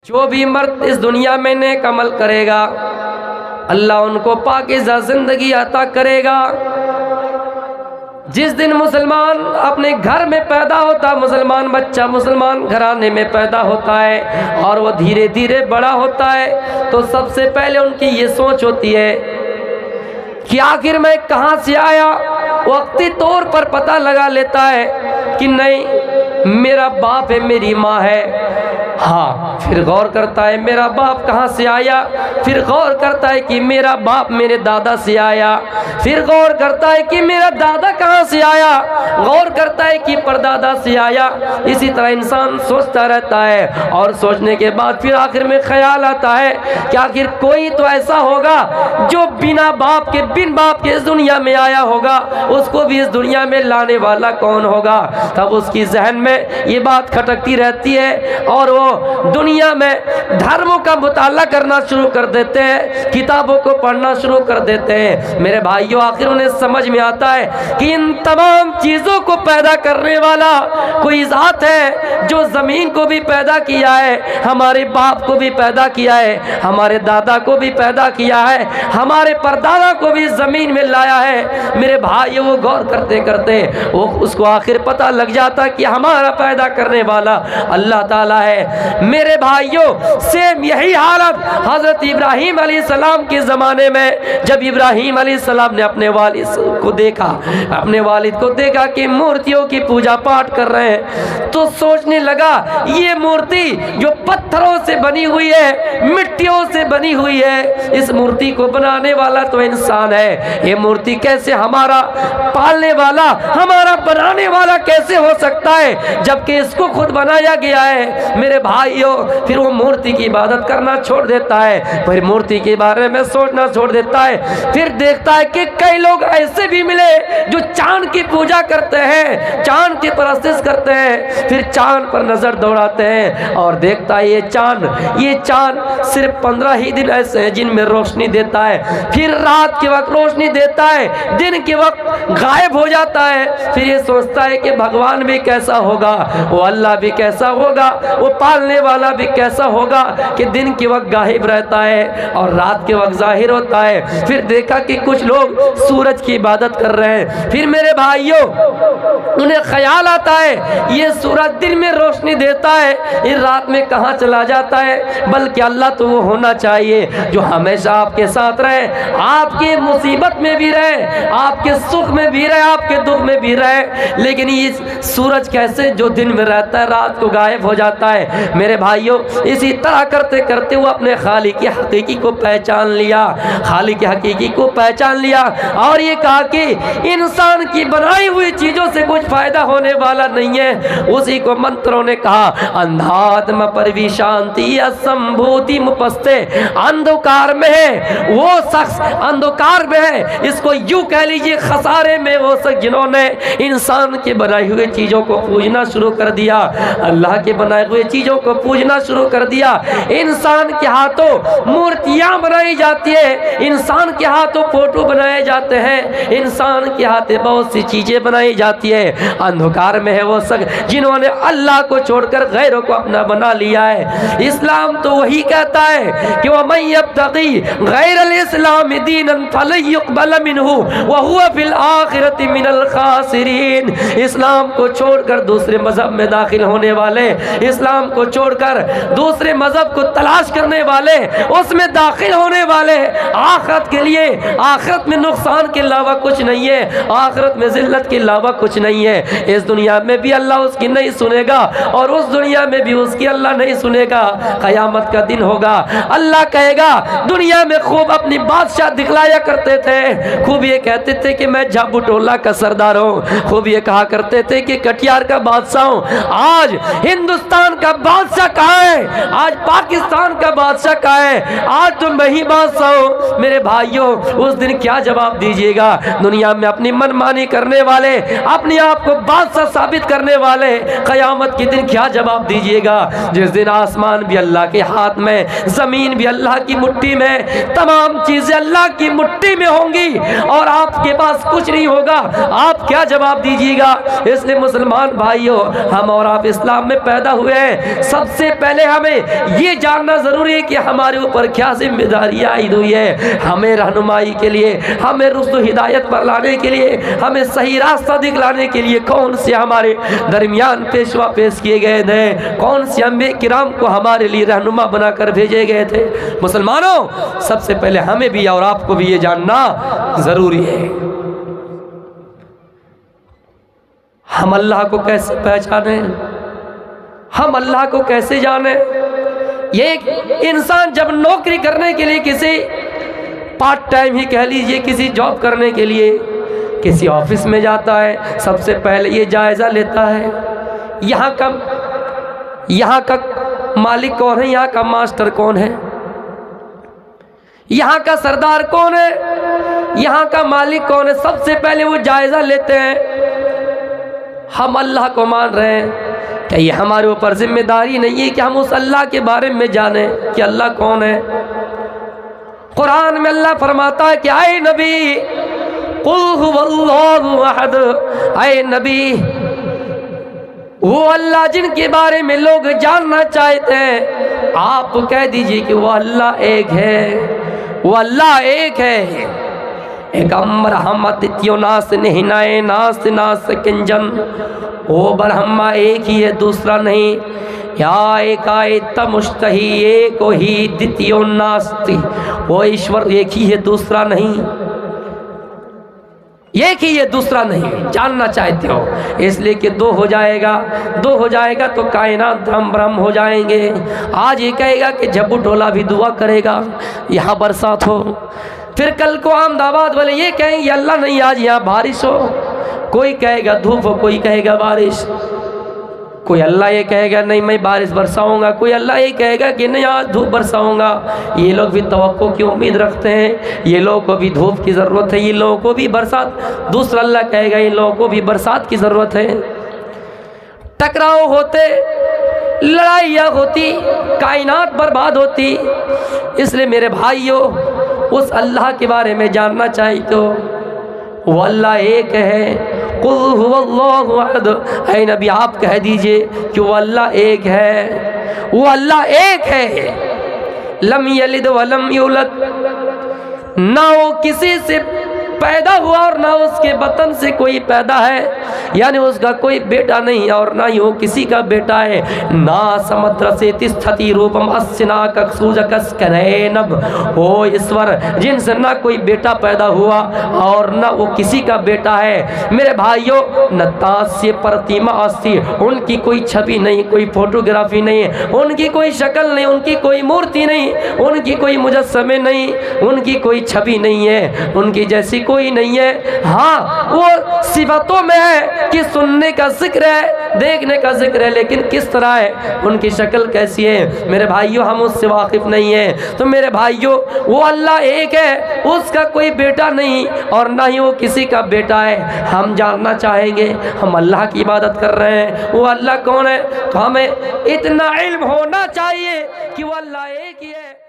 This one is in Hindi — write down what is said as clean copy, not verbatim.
जो भी मर्द इस दुनिया में नेक अमल करेगा अल्लाह उनको पाकीज़ा ज़िंदगी अता करेगा। जिस दिन मुसलमान अपने घर में पैदा होता, मुसलमान बच्चा मुसलमान घराने में पैदा होता है और वो धीरे धीरे बड़ा होता है, तो सबसे पहले उनकी ये सोच होती है कि आखिर मैं कहाँ से आया। वक्ती तौर पर पता लगा लेता है कि नहीं मेरा बाप है, मेरी माँ है। हाँ, फिर गौर करता है मेरा बाप कहाँ से आया, फिर गौर करता है कि मेरा बाप मेरे दादा से आया, फिर गौर करता है कि मेरा दादा कहाँ से आया, गौर करता है कि परदादा से आया। इसी तरह इंसान सोचता रहता है और सोचने के बाद फिर आखिर में ख्याल आता है कि आखिर कोई तो ऐसा होगा जो बिना बाप के, बिन बाप के इस दुनिया में आया होगा, उसको भी इस दुनिया में लाने वाला कौन होगा। तब उसकी जहन में ये बात खटकती रहती है और वो दुनिया में धर्मों का मुताला करना शुरू कर देते हैं, किताबों को पढ़ना शुरू कर देते हैं। मेरे भाइयों, आखिर उन्हें समझ में आता है कि इन तमाम चीज़ों को पैदा करने वाला कोई ज़ात है जो ज़मीन को भी पैदा किया है, हमारे बाप को भी पैदा किया है, हमारे दादा को भी पैदा किया है, हमारे परदादा को भी ज़मीन में लाया है। मेरे भाइयों, वो गौर करते करते वो उसको आखिर पता लग जाता कि हमारा पैदा करने वाला अल्लाह ताला है। मेरे भाइयों, सेम यही हालत हजरत इब्राहीम अलैहिस्सलाम के ज़माने में, जब इब्राहीम अलैहिस्सलाम ने अपने वालिद को देखा, अपने वालिद को देखा कि मूर्तियों की पूजा पाठ कर रहे हैं, तो सोचने लगा ये मूर्ति जो पत्थरों से बनी हुई है, मिट्टियों से बनी हुई है, इस मूर्ति को बनाने वाला तो इंसान है, ये मूर्ति कैसे हमारा पालने वाला, हमारा बनाने वाला कैसे हो सकता है, जबकि इसको खुद बनाया गया है। मेरे भाइयों, फिर वो मूर्ति की इबादत करना छोड़ देता है, फिर मूर्ति के बारे में सोचना छोड़ देता है। फिर देखता है कि कई लोग ऐसे भी मिले जो चांद की पूजा करते हैं, चांद की परस्तिश करते हैं, फिर चांद पर नजर दौड़ाते हैं और देखता है ये चांद सिर्फ 15 ही दिन ऐसे हैं जिनमें रोशनी देता है, फिर रात के वक्त रोशनी देता है, दिन के वक्त गायब हो जाता है। फिर ये सोचता है कि भगवान भी कैसा होगा, वो अल्लाह भी कैसा होगा, वो पालने वाला भी कैसा होगा कि दिन के वक्त गायब रहता है और रात के वक्त जाहिर होता है। फिर देखा कि कुछ लोग सूरज की इबादत कर रहे हैं। फिर मेरे भाइयों, उन्हें ख्याल आता है ये सूरज दिन में रोशनी देता है, ये रात में कहाँ चला जाता है, बल्कि अल्लाह तो वो होना चाहिए जो हमेशा आपके साथ रहे, आपके मुसीबत में भी रहे, आपके सुख में भी रहे, आपके दुख में भी रहे। लेकिन ये सूरज कैसे जो दिन में रहता है रात को गायब हो जाता है। मेरे भाइयों, इसी तरह करते करते वो अपने खालिक की हकीकी को पहचान लिया, खालिक की हकीकी को पहचान लिया और ये कहा कि इंसान की बनाई हुई चीजों से कुछ फायदा होने वाला नहीं है। उसी को मंत्रों ने कहा, अंधात्म पर भी शांति असंभूति मुपस्ते, अंधकार में है वो शख्स, अंधकार में है, इसको यूं कह लीजिए खसारे में वो शख्स जिन्होंने इंसान के बनाई हुई चीजों को पूजना शुरू कर दिया, अल्लाह के बनाए हुए चीजों को पूजना शुरू कर दिया। इंसान के हाथों मूर्तियां बनाई जाती है, इंसान के हाथों फोटो बनाए जाते हैं, इंसान के हाथे बहुत सी चीजें बनाई जाती है। अंधकार में है वो शख्स जिन्होंने अल्लाह को छोड़कर गैरों को अपना बना लिया है। इस्लाम तो वही कहता है कि वह मैं यब्तगी गैरल इस्लाम दीनन फलन युक़बल मिन्हु व हुवा फिल आखिरति मिनल खासिरीन। इस्लाम को छोड़कर दूसरे मजहब में दाखिल होने वाले, इस्लाम को छोड़कर दूसरे मजहब को तलाश करने वाले, उसमें दाखिल होने वाले, आखिरत के लिए, आखिरत में नुकसान के अलावा कुछ नहीं है, आखिरत में जिल्लत के अलावा कुछ नहीं है। इस दुनिया में भी अल्लाह उसकी नहीं सुनेगा और उस दुनिया में भी उसकी अल्लाह नहीं सुनेगा। क़यामत का दिन होगा, अल्लाह कहेगा दुनिया में खूब अपनी बादशाह दिखलाया करते थे, खूब ये कहते थे कि मैं झाबुटोला का सरदार हूँ, खूब ये कहा करते थे कि कटियार का बादशाह हूँ। आज हिंदुस्तान का बादशाह कहाँ है, आज पाकिस्तान का बादशाह कहाँ है, आज तो मैं ही बादशाह हूँ। मेरे भाइयों, उस दिन क्या जवाब दीजिएगा? दुनिया में अपनी मनमानी करने वाले, अपने आप को बादशाह साबित करने वाले, क़यामत के दिन क्या जवाब दीजिएगा? जिस दिन आसमान भी अल्लाह के हाथ में, जमीन भी अल्लाह की मुट्ठी में, तमाम चीजें अल्लाह की मुट्ठी में होंगी और आपके पास कुछ नहीं होगा, आप क्या जवाब दीजिएगा? इसलिए मुसलमान भाइयों, हम और आप इस्लाम में पैदा हुए हैं, सबसे पहले हमें ये जानना ज़रूरी है कि हमारे ऊपर क्या जिम्मेदारी आयद हुई है। हमें रहनुमाई के लिए, हमें रुश्द हिदायत पर लाने के लिए, हमें सही रास्ता दिखलाने के लिए कौन से हमारे दरमियान पेशवा पेश किए गए थे, कौन से अंबिया किराम को हमारे लिए रहनुमा बनाकर भेजे गए थे। मुसलमानों, सबसे पहले हमें भी और आपको भी ये जानना ज़रूरी है। हम अल्लाह को कैसे पहचाने, हम अल्लाह को कैसे जाने। ये इंसान जब नौकरी करने के लिए, किसी पार्ट टाइम ही कह लीजिए, किसी जॉब करने के लिए किसी ऑफिस में जाता है, सबसे पहले ये जायज़ा लेता है यहाँ का मालिक कौन है, यहाँ का मास्टर कौन है, यहाँ का सरदार कौन है, यहाँ का मालिक कौन है। सबसे पहले वो जायज़ा लेते हैं। हम अल्लाह को मान रहे हैं, क्या ये हमारे ऊपर जिम्मेदारी नहीं है कि हम उस अल्लाह के बारे में जाने कि अल्लाह कौन है। कुरान में अल्लाह फरमाता है कि आए नबी कुल हुवल्लाहु अहद, आए नबी वो अल्लाह जिनके बारे में लोग जानना चाहते हैं, आप कह दीजिए कि वो अल्लाह एक है, वो अल्लाह एक है। एक ब्रह्म तिथ्यो नास निहिनाए नास नास किंजन, ओ ब्रह्मा एक ही है दूसरा नहीं। या एकायत मुस्तही एक ही द्वितीयो नास्ति, वो ईश्वर एक ही है दूसरा नहीं, एक ही है दूसरा नहीं। जानना चाहते हो इसलिए कि दो हो जाएगा तो कायनात ब्रह्म ब्रह्म हो जाएंगे। आज ये कहेगा कि झब्बू ढोला भी दुआ करेगा यहाँ बरसात हो, फिर कल को अहमदाबाद वाले ये कहेंगे अल्लाह नहीं आज यहाँ बारिश हो, कोई कहेगा धूप हो, कोई कहेगा बारिश, कोई अल्लाह ये कहेगा नहीं मैं बारिश बरसाऊंगा, कोई अल्लाह ये कहेगा कि नहीं आज धूप बरसाऊंगा। ये लोग भी तवक्को की उम्मीद रखते हैं, ये लोगों को भी धूप की ज़रूरत है, ये लोगों को भी बरसात, दूसरा अल्लाह कहेगा इन लोगों को भी बरसात की ज़रूरत है। टकराव होते, लड़ाइयाँ होती, कायनात बर्बाद होती। इसलिए मेरे भाइयों, उस अल्लाह के बारे में जानना चाहिए तो वो अल्लाह एक है। कुल हुवल्लाहु अहद, ऐ नबी आप कह दीजिए कि वो अल्लाह एक है, वो अल्लाह एक है। लम यलिद वलम यूलद, ना वो किसी से पैदा हुआ और ना उसके बतन से कोई पैदा है, यानी उसका कोई बेटा नहीं और ना ही वो किसी का बेटा है। ना समुद्र से तिष्ठति रूपम अस्ना कसूजकस्कनैनब, ओ ईश्वर जिनसे ना कोई बेटा पैदा हुआ और ना वो किसी का बेटा है। मेरे भाइयों, न तास्य प्रतिमा अस्ति, उनकी कोई छवि नहीं, कोई फोटोग्राफी नहीं है, उनकी कोई शक्ल नहीं, उनकी कोई मूर्ति नहीं, उनकी कोई मुजस्समे नहीं, उनकी कोई छवि नहीं है, उनकी जैसी कोई नहीं है। हाँ, वो सिफतों में है कि सुनने का जिक्र है, देखने का जिक्र है, लेकिन किस तरह है, उनकी शक्ल कैसी है, मेरे भाइयों हम उससे वाकिफ नहीं है। तो मेरे भाइयों, वो अल्लाह एक है, उसका कोई बेटा नहीं और ना ही वो किसी का बेटा है। हम जानना चाहेंगे, हम अल्लाह की इबादत कर रहे हैं, वो अल्लाह कौन है, तो हमें इतना इल्म होना चाहिए कि वो अल्लाह एक ही है।